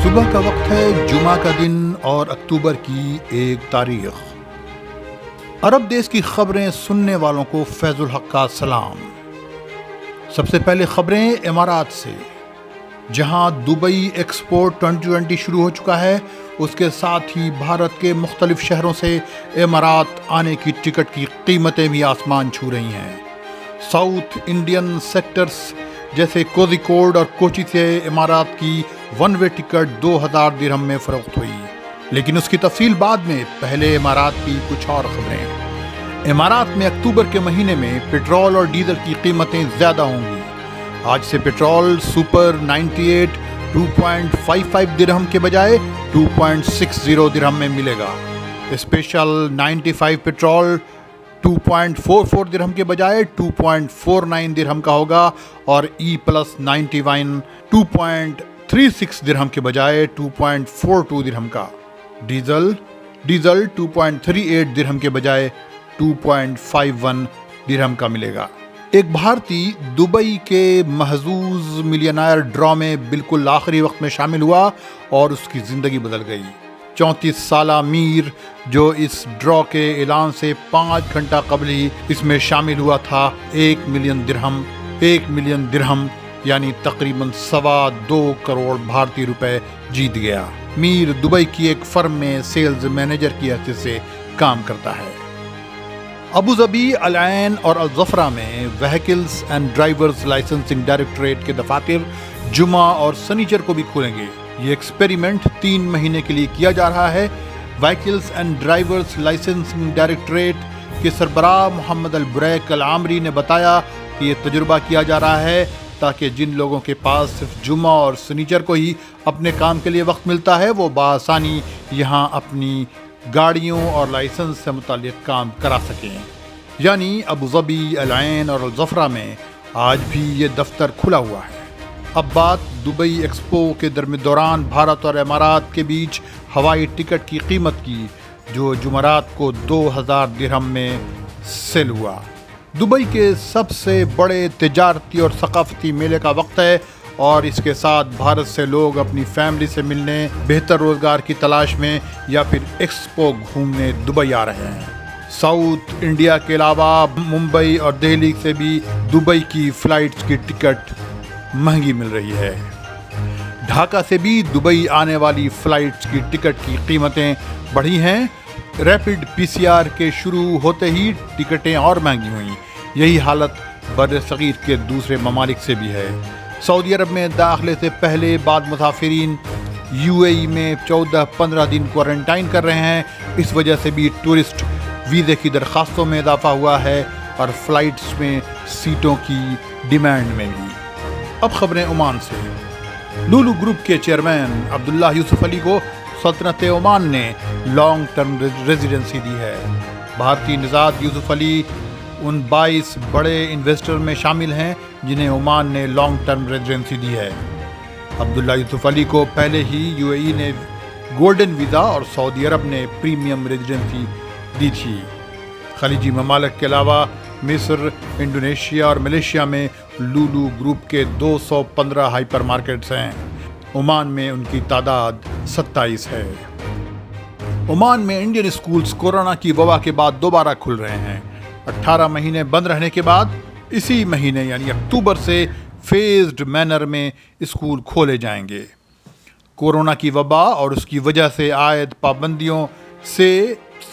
صبح کا وقت ہے، جمعہ کا دن اور اکتوبر کی 1 تاریخ۔ عرب دیش کی خبریں سننے والوں کو فیض الحق کا سلام۔ سب سے پہلے خبریں امارات سے، جہاں دبئی ایکسپو 2020 شروع ہو چکا ہے۔ اس کے ساتھ ہی بھارت کے مختلف شہروں سے امارات آنے کی ٹکٹ کی قیمتیں بھی آسمان چھو رہی ہیں۔ ساؤتھ انڈین سیکٹرز جیسے کوزیکوڈ اور کوچی سے امارات کی ون وے ٹکٹ 2000 درہم میں فروخت ہوئی، لیکن اس کی تفصیل بعد میں۔ پہلے امارات کی کچھ اور خبریں۔ امارات میں اکتوبر کے مہینے میں پٹرول اور ڈیزل کی قیمتیں زیادہ ہوں گی۔ آج سے پٹرول سپر 98 2.55 درہم کے بجائے 2.60 درہم میں ملے گا۔ اسپیشل 95 پٹرول 2.44 درہم کے بجائے 2.49 درہم کا ہوگا، اور ای پلس 91 2.36 درہم کے بجائے 2.42 درہم کا۔ ڈیزل 2.38 درہم کے بجائے 2.51 درہم کا ملے گا۔ ایک بھارتی دبئی کے محظوظ ملینائر ڈرا میں بالکل آخری وقت میں شامل ہوا اور اس کی زندگی بدل گئی۔ 34 سالہ میر، جو اس ڈرا کے اعلان سے 5 گھنٹہ قبل ہی اس میں شامل ہوا تھا، 1 ملین درہم یعنی تقریباً 2.25 کروڑ بھارتی روپے جیت گیا۔ میر دبئی کی ایک فرم میں سیلز مینیجر کی حیثیت سے کام کرتا ہے۔ ابوظہبی، العین اور الظفرہ میں vehicles and drivers licensing directorate کے دفاتر جمعہ اور سنیچر کو بھی کھولیں گے۔ یہ ایکسپیریمنٹ 3 مہینے کے لیے کیا جا رہا ہے۔ Vehicles and drivers licensing directorate کے سربراہ محمد البریک العامری نے بتایا کہ یہ تجربہ کیا جا رہا ہے تاکہ جن لوگوں کے پاس صرف جمعہ اور سنیچر کو ہی اپنے کام کے لیے وقت ملتا ہے، وہ بآسانی یہاں اپنی گاڑیوں اور لائسنس سے متعلق کام کرا سکیں۔ یعنی ابوظہبی، العین اور الظفرہ میں آج بھی یہ دفتر کھلا ہوا ہے۔ اب بات دبئی ایکسپو کے دوران بھارت اور امارات کے بیچ ہوائی ٹکٹ کی قیمت کی، جو جمعرات کو 2000 درہم میں سیل ہوا۔ دبئی کے سب سے بڑے تجارتی اور ثقافتی میلے کا وقت ہے، اور اس کے ساتھ بھارت سے لوگ اپنی فیملی سے ملنے، بہتر روزگار کی تلاش میں یا پھر ایکسپو گھومنے دبئی آ رہے ہیں۔ ساؤتھ انڈیا کے علاوہ ممبئی اور دہلی سے بھی دبئی کی فلائٹس کی ٹکٹ مہنگی مل رہی ہے۔ ڈھاکہ سے بھی دبئی آنے والی فلائٹس کی ٹکٹ کی قیمتیں بڑھی ہیں۔ ریپڈ PCR کے شروع ہوتے ہی ٹکٹیں اور مہنگی ہوئیں۔ یہی حالت بر صغیر کے دوسرے ممالک سے بھی ہے۔ سعودی عرب میں داخلے سے پہلے بعض مسافرین UAE میں 14-15 دن کوارنٹائن کر رہے ہیں۔ اس وجہ سے بھی ٹورسٹ ویزے کی درخواستوں میں اضافہ ہوا ہے اور فلائٹس میں سیٹوں کی ڈیمانڈ میں بھی۔ اب خبریں عمان سے۔ لولو گروپ کے چیئرمین عبداللہ یوسف علی کو سلطنت عمان نے لانگ ٹرم ریزیڈنسی دی ہے۔ بھارتی نژاد یوسف علی ان 22 بڑے انویسٹر میں شامل ہیں جنہیں عمان نے لانگ ٹرم ریزیڈنسی دی ہے۔ عبداللہ یوسف علی کو پہلے ہی UAE نے گولڈن ویزا اور سعودی عرب نے پریمیم ریزیڈنسی دی تھی۔ خلیجی ممالک کے علاوہ مصر، انڈونیشیا اور ملیشیا میں لولو گروپ کے 215 ہائپر مارکیٹس ہیں۔ عمان میں ان کی تعداد 27 ہے۔ عمان میں انڈین اسکولز کورونا کی وبا کے بعد دوبارہ کھل رہے ہیں۔ 18 مہینے بند رہنے کے بعد اسی مہینے یعنی اکتوبر سے فیزڈ مینر میں اسکول کھولے جائیں گے۔ کورونا کی وبا اور اس کی وجہ سے عائد پابندیوں سے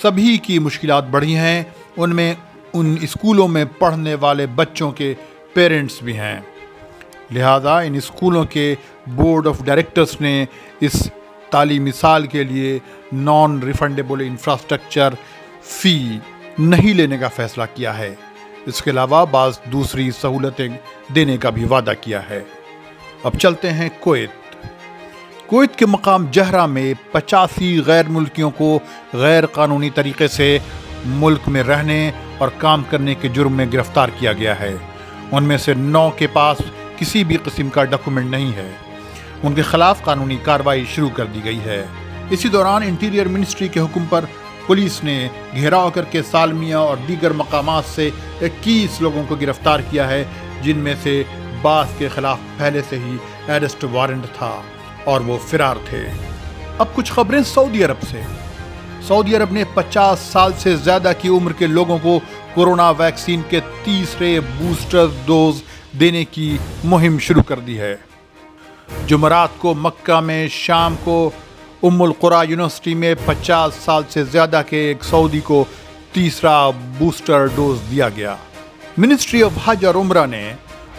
سبھی کی مشکلات بڑھی ہیں، ان میں ان اسکولوں میں پڑھنے والے بچوں کے پیرنٹس بھی ہیں۔ لہذا ان اسکولوں کے بورڈ آف ڈائریکٹرز نے اس تعلیمی سال کے لیے نان ریفنڈیبل انفراسٹرکچر فی نہیں لینے کا فیصلہ کیا ہے۔ اس کے علاوہ بعض دوسری سہولتیں دینے کا بھی وعدہ کیا ہے۔ اب چلتے ہیں کویت کے مقام جہرہ میں 85 غیر ملکیوں کو غیر قانونی طریقے سے ملک میں رہنے اور کام کرنے کے جرم میں گرفتار کیا گیا ہے۔ ان میں سے 9 کے پاس کسی بھی قسم کا ڈاکومنٹ نہیں ہے۔ ان کے خلاف قانونی کارروائی شروع کر دی گئی ہے۔ اسی دوران انٹیریئر منسٹری کے حکم پر پولیس نے گھیراؤ کر کے سالمیہ اور دیگر مقامات سے 21 لوگوں کو گرفتار کیا ہے، جن میں سے بعض کے خلاف پہلے سے ہی ایرسٹ وارنٹ تھا۔ اور وہ فرار تھے۔ اب کچھ خبریں سعودی عرب سے۔ سعودی عرب نے 50 سال سے زیادہ کی عمر کے لوگوں کو کورونا ویکسین کے تیسرے بوسٹر ڈوز دینے کی مہم شروع کر دی ہے۔ جمعرات کو مکہ میں شام کو ام القریٰ یونیورسٹی میں 50 سال سے زیادہ کے ایک سعودی کو تیسرا بوسٹر ڈوز دیا گیا۔ منسٹری آف حج اور عمرہ نے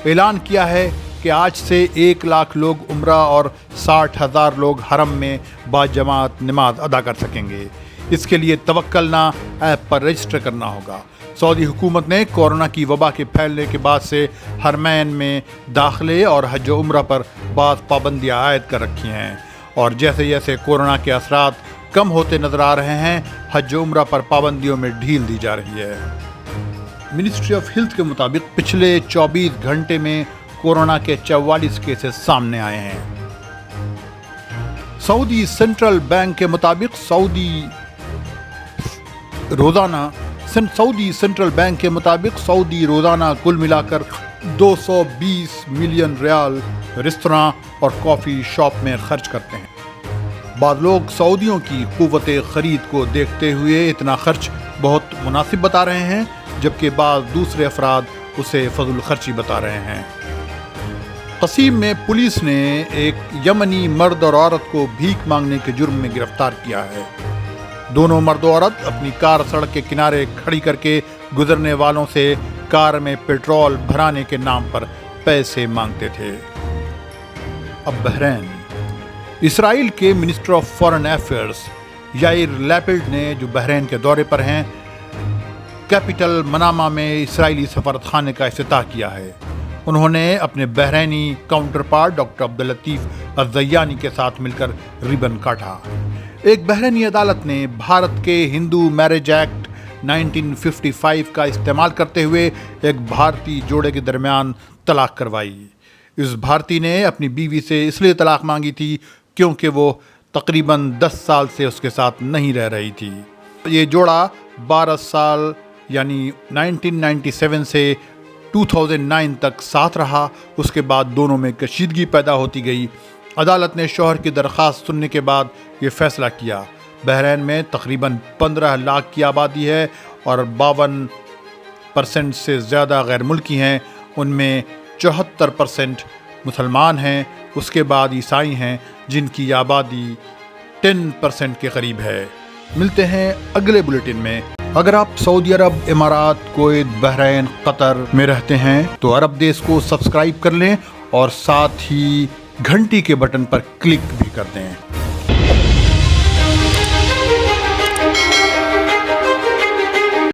اعلان کیا ہے کہ آج سے 1 لاکھ لوگ عمرہ اور 60,000 لوگ حرم میں باجماعت نماز ادا کر سکیں گے۔ اس کے لیے توکلنا ایپ پر رجسٹر کرنا ہوگا۔ سعودی حکومت نے کورونا کی وبا کے پھیلنے کے بعد سے حرمین میں داخلے اور حج و عمرہ پر بعض پابندیاں عائد کر رکھی ہیں، اور جیسے جیسے کورونا کے اثرات کم ہوتے نظر آ رہے ہیں، حج و عمرہ پر پابندیوں میں ڈھیل دی جا رہی ہے۔ منسٹری آف ہیلتھ کے مطابق پچھلے 24 گھنٹے میں کورونا کے 44 کیسز سامنے آئے ہیں۔ سعودی سینٹرل بینک کے مطابق سعودی روزانہ کل ملا کر 220 ملین ریال ریستوراں اور کافی شاپ میں خرچ کرتے ہیں۔ بعض لوگ سعودیوں کی قوت خرید کو دیکھتے ہوئے اتنا خرچ بہت مناسب بتا رہے ہیں، جبکہ بعض دوسرے افراد اسے فضول خرچی بتا رہے ہیں۔ قصیم میں پولیس نے ایک یمنی مرد اور عورت کو بھیک مانگنے کے جرم میں گرفتار کیا ہے۔ دونوں مرد و عورت اپنی کار سڑک کے کنارے کھڑی کر کے گزرنے والوں سے کار میں پیٹرول بھرانے کے نام پر پیسے مانگتے تھے۔ اب بحرین۔ اسرائیل کے minister of foreign affairs Yair Lapid نے جو بحرین کے دورے پر ہیں، کیپٹل منامہ میں اسرائیلی سفارت خانے کا افتتاح کیا ہے۔ انہوں نے اپنے بحرینی کاؤنٹر پارٹ ڈاکٹر عبداللطیف الزیانی کے ساتھ مل کر ریبن کاٹا۔ ایک بحرینی عدالت نے بھارت کے ہندو میرج ایکٹ 1955 کا استعمال کرتے ہوئے ایک بھارتی جوڑے کے درمیان طلاق کروائی۔ اس بھارتی نے اپنی بیوی سے اس لیے طلاق مانگی تھی کیونکہ وہ تقریباً 10 سال سے اس کے ساتھ نہیں رہ رہی تھی۔ یہ جوڑا 12 سال یعنی 1997 سے 2009 تک ساتھ رہا۔ اس کے بعد دونوں میں کشیدگی پیدا ہوتی گئی۔ عدالت نے شوہر کی درخواست سننے کے بعد یہ فیصلہ کیا۔ بحرین میں تقریباً 15 لاکھ کی آبادی ہے اور 52% سے زیادہ غیر ملکی ہیں۔ ان میں 74% مسلمان ہیں، اس کے بعد عیسائی ہیں جن کی آبادی 10% کے قریب ہے۔ ملتے ہیں اگلے بلیٹن میں۔ اگر آپ سعودی عرب، امارات، کویت، بحرین، قطر میں رہتے ہیں تو عرب دیس کو سبسکرائب کر لیں اور ساتھ ہی گھنٹی کے بٹن پر کلک بھی کر دیں۔